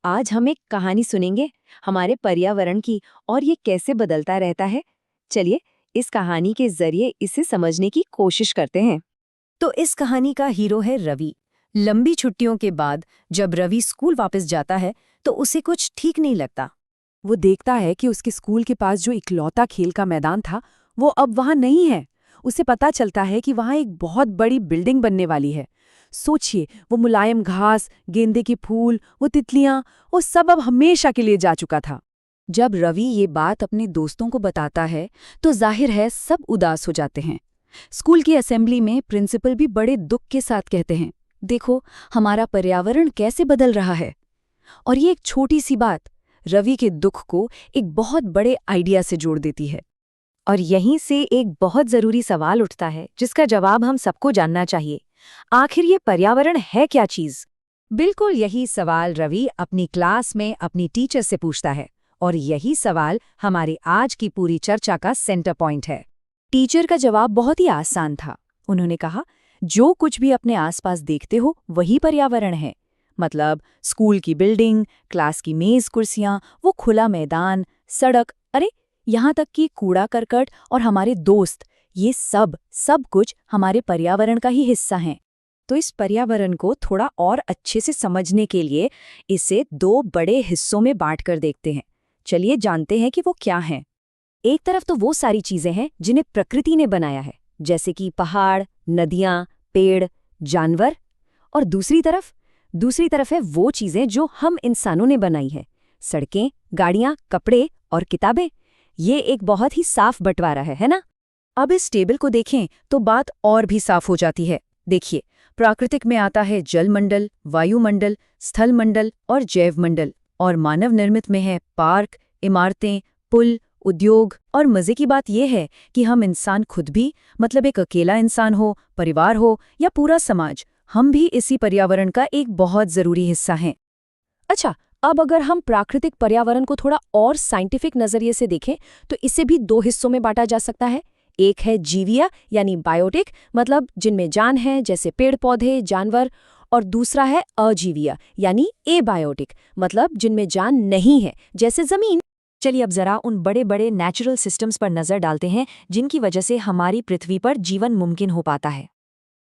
आज हम एक कहानी सुनेंगे हमारे पर्यावरण की और ये कैसे बदलता रहता है। चलिए इस कहानी के जरिए इसे समझने की कोशिश करते हैं। तो इस कहानी का हीरो है रवि। लंबी छुट्टियों के बाद जब रवि स्कूल वापस जाता है तो उसे कुछ ठीक नहीं लगता। वो देखता है कि उसके स्कूल के पास जो इकलौता खेल का मैदान था वो अब वहां नहीं है। उसे पता चलता है कि वहां एक बहुत बड़ी बिल्डिंग बनने वाली है। सोचिए, वो मुलायम घास, गेंदे के फूल, वो तितलियां, वो सब अब हमेशा के लिए जा चुका था। जब रवि ये बात अपने दोस्तों को बताता है तो जाहिर है सब उदास हो जाते हैं। स्कूल की असेंबली में प्रिंसिपल भी बड़े दुख के साथ कहते हैं, देखो हमारा पर्यावरण कैसे बदल रहा है। और ये एक छोटी सी बात रवि के दुख को एक बहुत बड़े आइडिया से जोड़ देती है। और यहीं से एक बहुत जरूरी सवाल उठता है जिसका जवाब हम सबको जानना चाहिए। आखिर ये पर्यावरण है क्या चीज? बिल्कुल यही सवाल रवि अपनी क्लास में अपनी टीचर से पूछता है और यही सवाल हमारी आज की पूरी चर्चा का सेंटर पॉइंट है। टीचर का जवाब बहुत ही आसान था। उन्होंने कहा, जो कुछ भी अपने आसपास देखते हो वही पर्यावरण है। मतलब स्कूल की बिल्डिंग, क्लास की मेज कुर्सियां, वो खुला मैदान, सड़क, अरे यहाँ तक कि कूड़ा करकट और हमारे दोस्त, ये सब कुछ हमारे पर्यावरण का ही हिस्सा हैं। तो इस पर्यावरण को थोड़ा और अच्छे से समझने के लिए इसे दो बड़े हिस्सों में बांटकर देखते हैं। चलिए जानते हैं कि वो क्या हैं। एक तरफ तो वो सारी चीजें हैं जिन्हें प्रकृति ने बनाया है, जैसे कि पहाड़, नदियां, पेड़, जानवर। और दूसरी तरफ है वो चीजें जो हम इंसानों ने बनाई है, सड़कें, गाड़ियां, कपड़े और किताबें। ये एक बहुत ही साफ बंटवारा है ना? अब इस टेबल को देखें तो बात और भी साफ हो जाती है। देखिए, प्राकृतिक में आता है जलमंडल, वायुमंडल, स्थलमंडल और जैवमंडल। और मानव निर्मित में है पार्क, इमारतें, पुल, उद्योग। और मजे की बात यह है कि हम इंसान खुद भी, मतलब एक अकेला इंसान हो, परिवार हो या पूरा समाज, हम भी इसी पर्यावरण का एक बहुत जरूरी हिस्सा हैं। अच्छा, अब अगर हम प्राकृतिक पर्यावरण को थोड़ा और साइंटिफिक नजरिए से देखें तो इसे भी दो हिस्सों में बांटा जा सकता है। एक है जीविया यानी बायोटिक, मतलब जिनमें जान है, जैसे पेड़ पौधे, जानवर। और दूसरा है अजीविया यानी एबायोटिक, मतलब जिनमें जान नहीं है, जैसे जमीन। चलिए अब जरा उन बड़े बड़े नेचुरल सिस्टम्स पर नजर डालते हैं जिनकी वजह से हमारी पृथ्वी पर जीवन मुमकिन हो पाता है।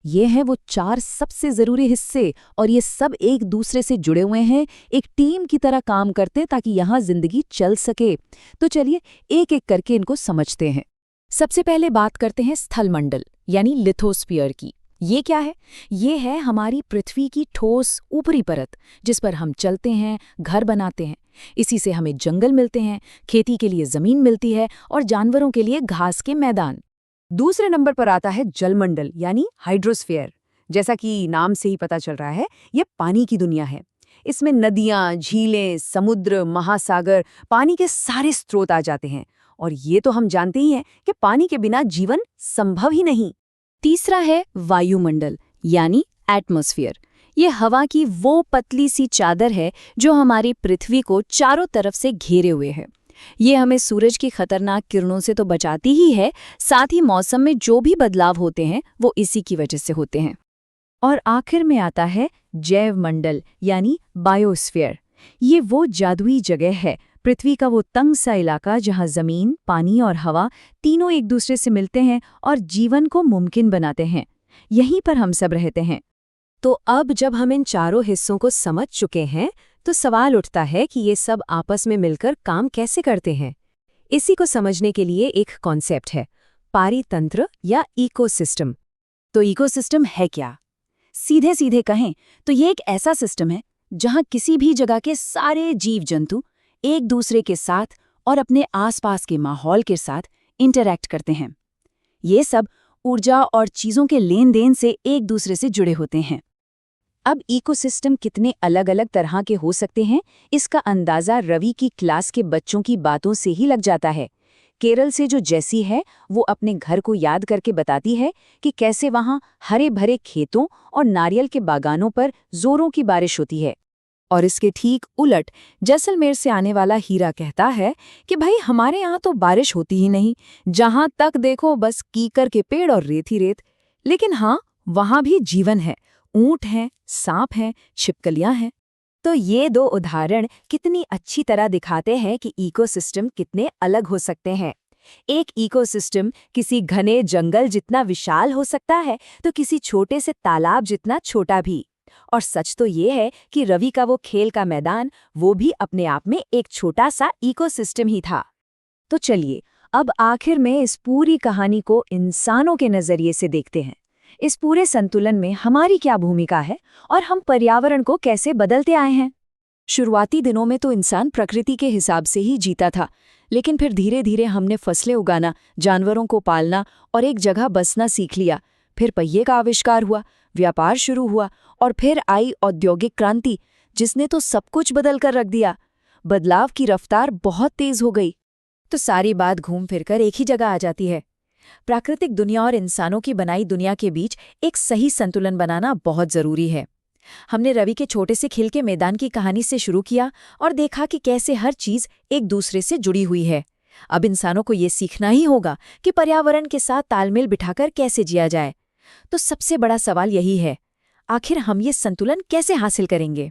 ये हैं वो चार सबसे जरूरी हिस्से, और ये सब एक दूसरे से जुड़े हुए हैं, एक टीम की तरह काम करते हैं ताकि यहाँ जिंदगी चल सके। तो चलिए एक एक करके इनको समझते हैं। सबसे पहले बात करते हैं स्थलमंडल यानी लिथोस्फीयर की। ये क्या है? ये है हमारी पृथ्वी की ठोस ऊपरी परत, जिस पर हम चलते हैं, घर बनाते हैं। इसी से हमें जंगल मिलते हैं, खेती के लिए जमीन मिलती है और जानवरों के लिए घास के मैदान। दूसरे नंबर पर आता है जलमंडल यानी हाइड्रोस्फीयर। जैसा कि नाम से ही पता चल रहा है, ये पानी की दुनिया है। इसमें नदियां, झीलें, समुद्र, महासागर, पानी के सारे स्रोत आ जाते हैं। और ये तो हम जानते ही हैं कि पानी के बिना जीवन संभव ही नहीं। तीसरा है वायुमंडल यानी एटमॉस्फेयर। ये हवा की वो पतली सी चादर है जो हमारी पृथ्वी को चारों तरफ से घेरे हुए है। ये हमें सूरज की खतरनाक किरणों से तो बचाती ही है, साथ ही मौसम में जो भी बदलाव होते हैं वो इसी की वजह से होते हैं। और आखिर में आता है जैवमंडल यानी बायोस्फीयर। ये वो जादुई जगह है, पृथ्वी का वो तंग सा इलाका जहाँ जमीन, पानी और हवा तीनों एक दूसरे से मिलते हैं और जीवन को मुमकिन बनाते हैं। यहीं पर हम सब रहते हैं। तो अब जब हम इन चारों हिस्सों को समझ चुके हैं तो सवाल उठता है कि ये सब आपस में मिलकर काम कैसे करते हैं। इसी को समझने के लिए एक कॉन्सेप्ट है, पारितंत्र या इकोसिस्टम। तो इकोसिस्टम है क्या? सीधे सीधे कहें तो ये एक ऐसा सिस्टम है जहां किसी भी जगह के सारे जीव जंतु एक दूसरे के साथ और अपने आसपास के माहौल के साथ इंटरैक्ट करते हैं। ये सब ऊर्जा और चीजों के लेन देन से एक दूसरे से जुड़े होते हैं। अब इकोसिस्टम कितने अलग अलग तरह के हो सकते हैं, इसका अंदाजा रवि की क्लास के बच्चों की बातों से ही लग जाता है। केरल से जो जैसी है वो अपने घर को याद करके बताती है कि कैसे वहां हरे भरे खेतों और नारियल के बागानों पर जोरों की बारिश होती है। और इसके ठीक उलट जैसलमेर से आने वाला हीरा कहता है कि भाई हमारे यहाँ तो बारिश होती ही नहीं, जहां तक देखो बस कीकर के पेड़ और रेत ही रेत। लेकिन हाँ, वहां भी जीवन है, ऊंट हैं, सांप हैं, छिपकलियां हैं। तो ये दो उदाहरण कितनी अच्छी तरह दिखाते हैं कि इकोसिस्टम कितने अलग हो सकते हैं। एक इकोसिस्टम किसी घने जंगल जितना विशाल हो सकता है तो किसी छोटे से तालाब जितना छोटा भी। और सच तो ये है कि रवि का वो खेल का मैदान, वो भी अपने आप में एक छोटा सा इकोसिस्टम ही था। तो चलिए अब आखिर में इस पूरी कहानी को इंसानों के नजरिए से देखते हैं। इस पूरे संतुलन में हमारी क्या भूमिका है और हम पर्यावरण को कैसे बदलते आए हैं? शुरुआती दिनों में तो इंसान प्रकृति के हिसाब से ही जीता था, लेकिन फिर धीरे धीरे हमने फसलें उगाना, जानवरों को पालना और एक जगह बसना सीख लिया। फिर पहिए का आविष्कार हुआ, व्यापार शुरू हुआ और फिर आई औद्योगिक क्रांति, जिसने तो सब कुछ बदल कर रख दिया। बदलाव की रफ्तार बहुत तेज हो गई। तो सारी बात घूम फिरकर एक ही जगह आ जाती है। प्राकृतिक दुनिया और इंसानों की बनाई दुनिया के बीच एक सही संतुलन बनाना बहुत जरूरी है। हमने रवि के छोटे से खेल के मैदान की कहानी से शुरू किया और देखा कि कैसे हर चीज एक दूसरे से जुड़ी हुई है। अब इंसानों को ये सीखना ही होगा कि पर्यावरण के साथ तालमेल बिठाकर कैसे जिया जाए। तो सबसे बड़ा सवाल यही है, आखिर हम ये संतुलन कैसे हासिल करेंगे?